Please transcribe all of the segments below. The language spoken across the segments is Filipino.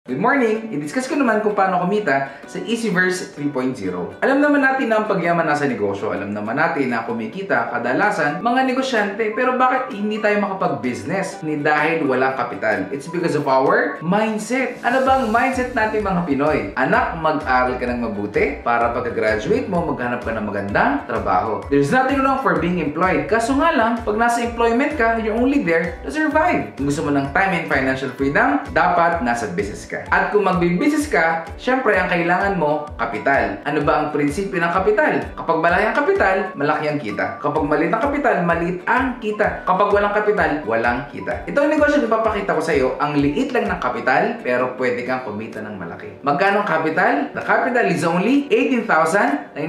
Good morning! I-discuss ko naman kung paano kumita sa Easyverse 3.0. Alam naman natin na ang pagyaman nasa negosyo. Alam naman natin na kumikita kadalasan mga negosyante. Pero bakit hindi tayo makapag-business? Hindi dahil walang kapital. It's because of our mindset. Ano bang mindset natin mga Pinoy? Anak, mag-aral ka ng mabuti para pagka-graduate mo, maghanap ka ng magandang trabaho. There's nothing wrong for being employed. Kaso nga lang, pag nasa employment ka, you're only there to survive. Kung gusto mo ng time and financial freedom, dapat nasa business ka. At kung magbi-business ka, syempre ang kailangan mo, kapital. Ano ba ang prinsipyo ng kapital? Kapag malaki ang kapital, malaki ang kita. Kapag maliit ang kapital, maliit ang kita. Kapag walang kapital, walang kita. Ito ang negosyo na ipapakita ko sa iyo. Ang liit lang ng kapital, pero pwede kang kumita ng malaki. Magkano ang kapital? The capital is only 18,999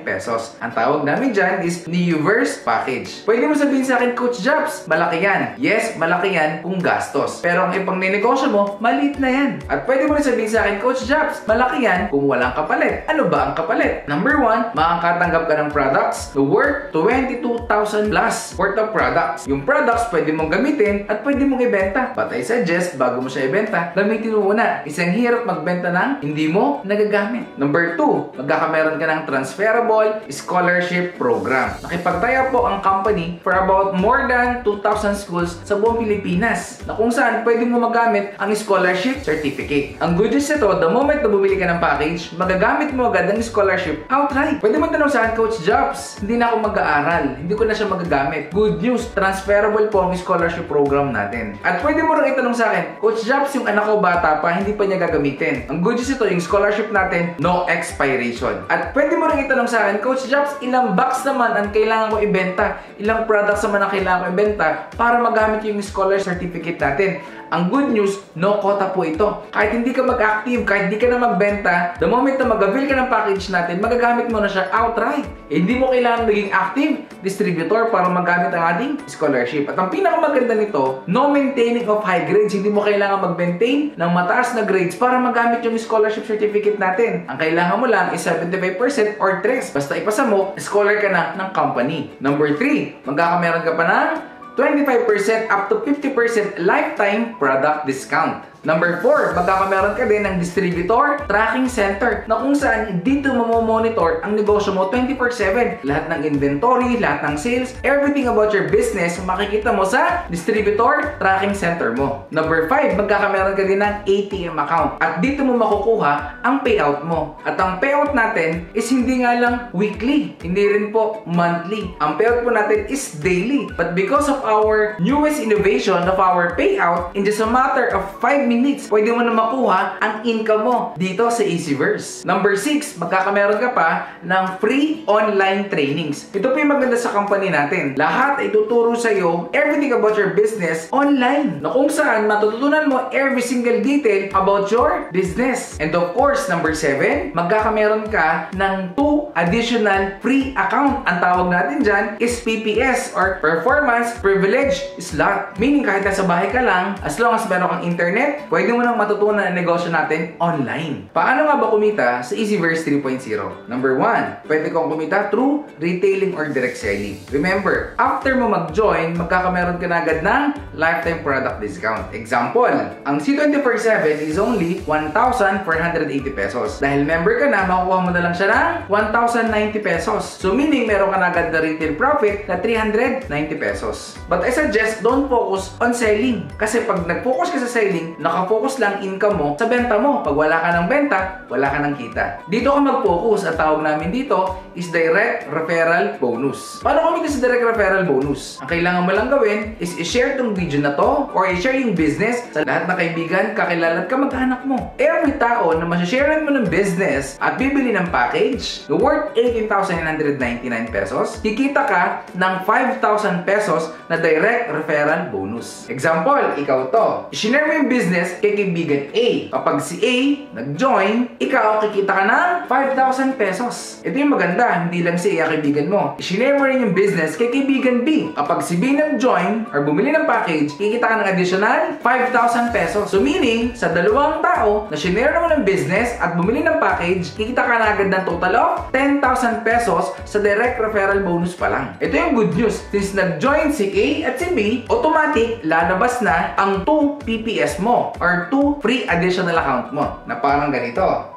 pesos. Ang tawag namin dyan is Neoverse Package. Pwede mo sabihin sa akin, Coach Jobs, malaki yan. Yes, malaki yan kung gastos. Pero ang ipang ninegosyo mo, maliit na yan. At pwede mo rin sabihin sa akin, Coach Jobs, malaki yan kung walang kapalit. Ano ba ang kapalit? Number 1, makakatanggap ka ng products na worth 22,000 plus worth of products. Yung products pwede mong gamitin at pwede mong ibenta. But I suggest, bago mo siya ibenta, gamitin mo muna. Isang hirap magbenta ng hindi mo nagagamit. Number 2, magkakameron ka ng transferable scholarship program. Nakipagtaya po ang company for about more than 2,000 schools sa buong Pilipinas na kung saan pwede mo magamit ang scholarship certificate. Ang good news nito, the moment na bumili ka ng package, magagamit mo agad ang scholarship outright. Pwede mo tanong sa akin, Coach Jobs, hindi na ako mag-aaral. Hindi ko na siya magagamit. Good news, transferable po ang scholarship program natin. At pwede mo rin itanong sa akin, Coach Jobs, yung anak ko bata pa, hindi pa niya gagamitin. Ang good news nito, yung scholarship natin, no expiration. At pwede mo rin itanong sa akin, Coach Jobs, ilang box naman ang kailangan ko ibenta? Ilang products naman ang kailangan ko ibenta para magamit yung scholarship certificate natin? Ang good news, no quota po ito. Kahit hindi ka mag-active, kahit hindi ka na magbenta, the moment na mag-avail ka ng package natin, magagamit mo na siya outright. Hindi mo kailangan maging active distributor para magamit ang ating scholarship. At ang pinakamaganda nito, no maintaining of high grades. Hindi mo kailangan mag-maintain ng mataas na grades para magamit yung scholarship certificate natin. Ang kailangan mo lang is 75% or 3. Basta ipasa mo, scholar ka na ng company. Number 3, magkakameron ka pa ng 25% up to 50% lifetime product discount. Number 4, magkakameron ka din ng distributor tracking center na kung saan dito mamomonitor ang negosyo mo 24/7. Lahat ng inventory, lahat ng sales, everything about your business makikita mo sa distributor tracking center mo. Number 5, magkakameron ka din ng ATM account at dito mo makukuha ang payout mo. At ang payout natin is hindi nga lang weekly, hindi rin po monthly. Ang payout po natin is daily. But because of our newest innovation of our payout, in just a matter of 5 minutes, pwede mo na makuha ang income mo dito sa Easyverse. Number 6, magkakameron ka pa ng free online trainings. Ito po yung maganda sa company natin. Lahat ay tuturo sa iyo everything about your business online. Na kung saan matututunan mo every single detail about your business. And of course, number 7, magkakameron ka ng 2 additional free account. Ang tawag natin dyan is PPS or Performance Privilege Slot. Meaning kahit nasa bahay ka lang, as long as meron kang internet, pwede mo nang matutunan ang negosyo natin online. Paano nga ba kumita sa Easyverse 3.0? Number 1, pwede kong kumita through retailing or direct selling. Remember, after mo mag-join, magkakameron ka na agad ng lifetime product discount. Example, ang C24/7 is only 1,480 pesos. Dahil member ka na, makukuha mo na lang siya ng 1,090 pesos. So meaning, meron ka na agad na retail profit na 390 pesos. But I suggest, don't focus on selling. Kasi pag nag-focus ka sa selling, nakafocus lang income mo sa benta mo. Pag wala ka ng benta, wala ka ng kita. Dito ka mag-focus at tawag namin dito is direct referral bonus. Paano kumita sa direct referral bonus? Ang kailangan mo lang gawin is i-share tong video na to or i-share yung business sa lahat ng kaibigan, kakilala at kamag-anak mo. Every tao na masasharean mo ng business at bibili ng package na worth 18,999 pesos, kikita ka ng 5,000 pesos na direct referral bonus. Example, ikaw to. I-share mo yung business kay kaibigan A. Kapag si A nag-join, ikaw kikita ka ng 5,000 pesos. Ito yung maganda, hindi lang si A kaibigan mo. I-share mo rin yung business kay kaibigan B. Kapag si B nag-join or bumili ng package, kikita ka ng additional 5,000 pesos. So meaning, sa dalawang tao na shinare mo ng business at bumili ng package, kikita ka na agad ng total of 10,000 pesos sa direct referral bonus pa lang. Ito yung good news. Since nag-join si A at si B, automatic lalabas na ang 2 PPS mo. mo or 2 free additional account mo na parang ganito.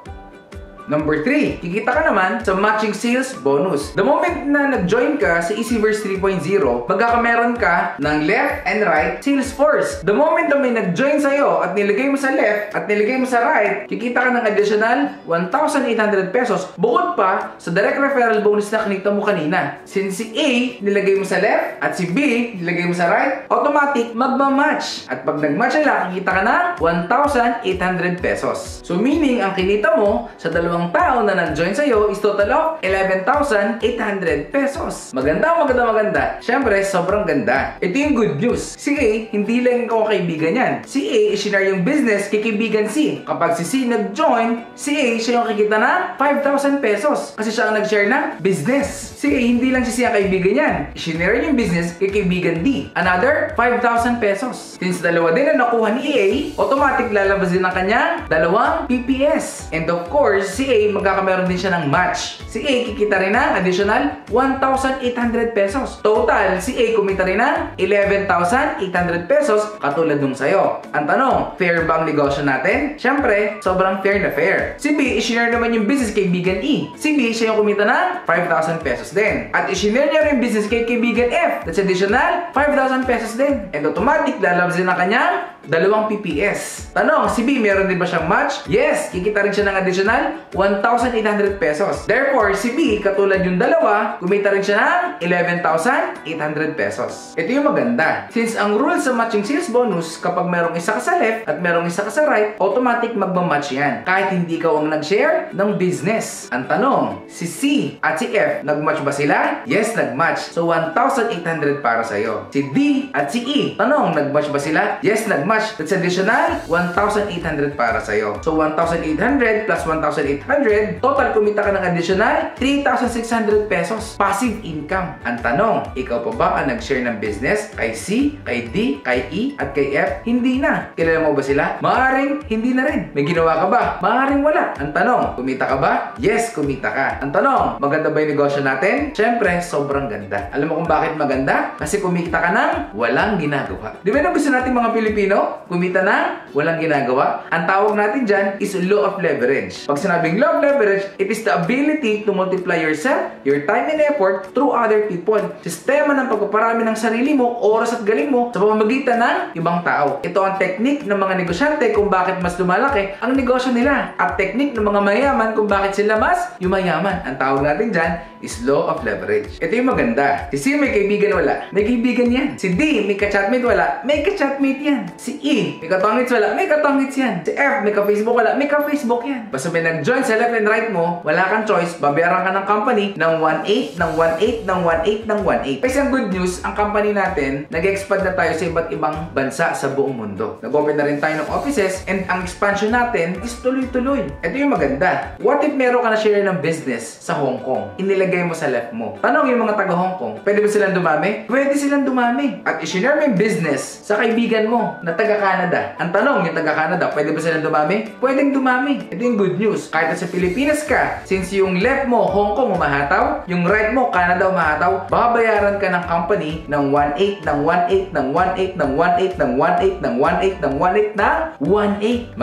Number 3, kikita ka naman sa matching sales bonus. The moment na nag-join ka sa Easyverse 3.0, magkakameron ka ng left and right sales force. The moment na may nag-join sa'yo at nilagay mo sa left at nilagay mo sa right, kikita ka ng additional 1,800 pesos. Bukod pa sa direct referral bonus na kinita mo kanina. Since si A nilagay mo sa left at si B nilagay mo sa right, automatic magmamatch. At pag nag-match sila, kikita ka ng 1,800 pesos. So meaning, ang kinita mo sa dalawang tao na nag-join sa'yo is total of 11,800 pesos. Maganda. Siyempre, sobrang ganda. Ito yung good news. Si A, hindi lang ikaw kaibigan yan. Si A, i-share yung business kay kaibigan C. Kapag si C nag-join, si A, siya yung kikita ng 5,000 pesos. Kasi siya ang nag-share ng business. Si A, hindi lang si C ang kaibigan yan. I-share yung business kay kaibigan D. Another 5,000 pesos. Since dalawa din na nakuha ni A, automatic lalabas din ang kanyang dalawang PPS. And of course, si A, magkakameron din siya ng match. Si A, kikita rin ng additional 1,800 pesos. Total, si A kumita rin ng 11,800 pesos katulad nung sa'yo. Ang tanong, fair ba ang negosyo natin? Siyempre, sobrang fair na fair. Si B, i-share naman yung business kay kaibigan E. Si B, siya yung kumita ng 5,000 pesos din. At i-share niya rin yung business kay kaibigan F. That's additional 5,000 pesos din. And automatic, lalabas din ang kanyang dalawang PPS. Tanong, si B, meron din ba siyang match? Yes, kikita rin siya ng additional 1,800 pesos. Therefore, si B, katulad yung dalawa, kumita rin siya ng 11,800 pesos. Ito yung maganda. Since ang rule sa matching sales bonus, kapag merong isa ka sa left at merong isa ka sa right, automatic magmamatch yan. Kahit hindi ikaw ang nag-share ng business. Ang tanong, si C at si F, nag-match ba sila? Yes, nag-match. So, 1,800 para sa'yo. Si D at si E, tanong, nag-match ba sila? Yes, nag-match. That's additional 1,800 para sa'yo. So, 1,800 plus 1,800, total kumita ka ng additional 3,600 pesos passive income. Ang tanong, ikaw pa ba ang nag-share ng business kay C, kay D, kay E, at kay F? Hindi na. Kilala mo ba sila? Maaring hindi na rin. May ginawa ka ba? Maaring wala. Ang tanong, kumita ka ba? Yes, kumita ka. Ang tanong, maganda ba yung negosyo natin? Siyempre, sobrang ganda. Alam mo kung bakit maganda? Kasi kumita ka ng walang ginagawa. Di ba na gusto natin mga Pilipino? Kumita ng walang ginagawa? Ang tawag natin dyan is law of leverage. Pag sinabing law of leverage, it is the ability to multiply yourself, your time and effort through other people. Sistema ng pagpaparami ng sarili mo, oras at galing mo sa pamamagitan ng ibang tao. Ito ang technique ng mga negosyante kung bakit mas lumalaki ang negosyo nila. At technique ng mga mayaman kung bakit sila mas yumayaman. Ang tawag natin dyan is law of leverage. Ito yung maganda. Si C may kaibigan wala, may kaibigan yan. Si D may ka-chatmate wala, may ka-chatmate yan. Si E may ka-tongits wala, may ka-tongits yan. Si F may ka-Facebook wala, may ka-Facebook yan. Basta may nag-join sa left and right mo, wala kang choice, babayaran ka ng company ng 1,800, ng 1,800, ng 1,800, ng 1,800. Kasi ang good news, ang company natin, nag-expand na tayo sa iba't ibang bansa sa buong mundo. Nag-open na rin tayo ng offices and ang expansion natin is tuloy-tuloy. Ito yung maganda. What if meron ka na share ng business sa Hong Kong? Inilagay mo sa left mo. Tanong yung mga taga Hong Kong, pwede ba silang dumami? Pwede silang dumami. At i-share mo yung business sa kaibigan mo na taga Canada. Ang tanong, yung taga Canada, pwede ba silang dumami? Pwedeng dumami. Ito yung good news. Kahit sa Pilipinas ka, since yung left mo, Hong Kong umahataw, yung right mo, Canada umahataw, babayaran ka ng company ng 1,800, ng 1,800, ng 1,800, ng 1,800, ng 1,800, ng 1,800, ng 1,800, ng 1,800.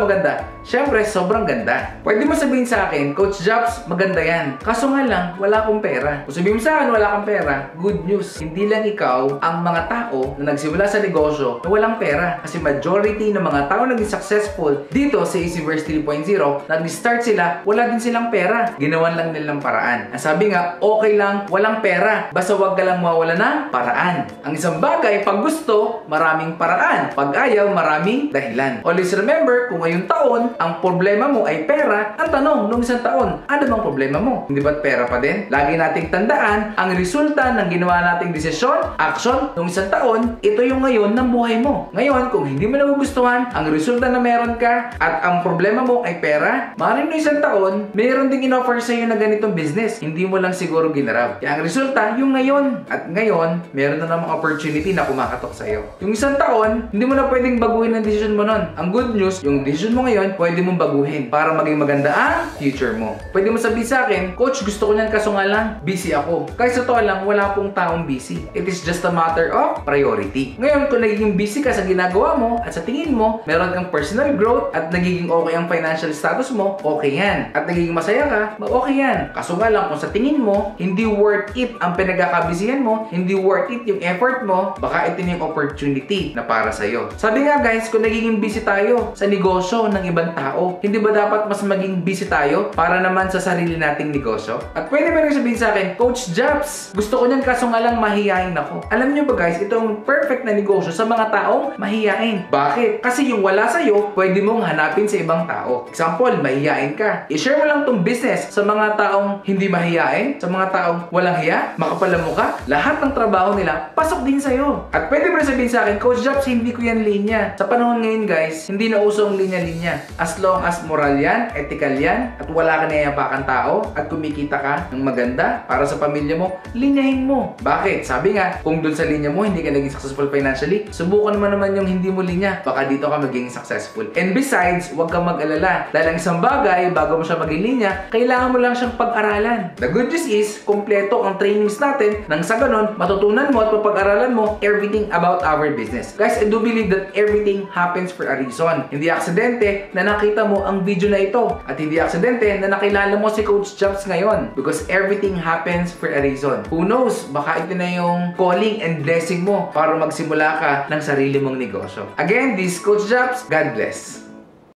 Maganda. Siyempre, sobrang ganda. Pwede mo sabihin sa akin, Coach Jobs, maganda yan. Kaso nga lang, wala akong pera. Kung sabihin mo sa akin, wala kang pera, good news. Hindi lang ikaw ang mga tao na nagsimula sa negosyo na walang pera. Kasi majority ng mga tao naging successful dito sa Easyverse 3.0, nag-start sila, wala din silang pera. Ginawan lang nilang paraan. Ang sabi nga, okay lang, walang pera. Basta wag ka lang mawala ng paraan. Ang isang bagay, pag gusto, maraming paraan. Pag ayaw, maraming dahilan. Always remember, kung ngayong taon, ang problema mo ay pera, ang tanong, nung isang taon, ano bang problema mo? Hindi ba't pera pa din? Lagi nating tandaan, ang resulta ng ginawa nating desisyon, action, nung isang taon, ito yung ngayon ng buhay mo. Ngayon, kung hindi mo nagugustuhan, ang resulta na meron ka, at ang problema mo ay pera, maaaring nung isang taon, meron ding in-offer sa iyo na ganitong business. Hindi mo lang siguro ginarap. Kaya ang resulta, yung ngayon. At ngayon, meron na namang opportunity na kumakatok sa iyo. Yung isang taon, hindi mo na pwedeng baguhin ang decision mo nun. Ang good news, yung decision mo ngayon, pwede mong baguhin para maging maganda ang future mo. Pwede mo sabihin sa akin, Coach, gusto ko niyan kaso nga lang, busy ako. Kahit sa totoo lang, wala pong taong busy. It is just a matter of priority. Ngayon, kung naging busy ka ka sa ginagawa mo at sa tingin mo, meron kang personal growth at nagiging okay ang financial status mo, okay yan. At nagiging masaya ka, okay yan. Kaso nga lang, kung sa tingin mo, hindi worth it ang pinagkakabisihan mo, hindi worth it yung effort mo, baka ito yung opportunity na para sa'yo. Sabi nga guys, kung nagiging busy tayo sa negosyo ng ibang tao, hindi ba dapat mas maging busy tayo para naman sa sarili nating negosyo? At pwede ba rin sabihin sa akin, Coach Jobs, gusto ko niyan kaso nga lang mahihain ako. Alam niyo ba guys, itong perfect na negosyo sa mga taong mahihain. Bakit? Kasi yung wala sa'yo, pwede mong hanapin sa ibang tao. Example, mahihain ka. I-share mo lang tong business sa mga taong hindi mahihain, sa mga taong walang hiya, makapal ang mukha, lahat ng trabaho nila, pasok din sa'yo. At pwede ba rin sabihin sa akin, Coach Jobs, hindi ko yan linya. Sa panahon ngayon guys, hindi na uso ang linya-linya. As long as moral yan, ethical yan, at wala ka nayayapakan tao, at kumikita ka ng maganda para sa pamilya mo, linyahin mo. Bakit? Sabi nga, kung dun sa linya mo, hindi ka naging successful financially, subukan mo naman yung hindi mo linya. Baka dito ka maging successful. And besides, huwag kang mag-alala. Dahil ang isang bagay, bago mo siya maging linya, kailangan mo lang siyang pag-aralan. The good news is, kumpleto ang trainings natin nang sa ganun, matutunan mo at mapag-aralan mo everything about our business. Guys, I do believe that everything happens for a reason. Hindi aksidente na nakita mo ang video na ito. At hindi aksidente na nakilala mo si Coach Jobs ngayon. Because everything happens for a reason. Who knows, baka ito na yung calling and blessing mo para magsimula ka ng sarili mong negosyo. Again, this is Coach Jobs. God bless.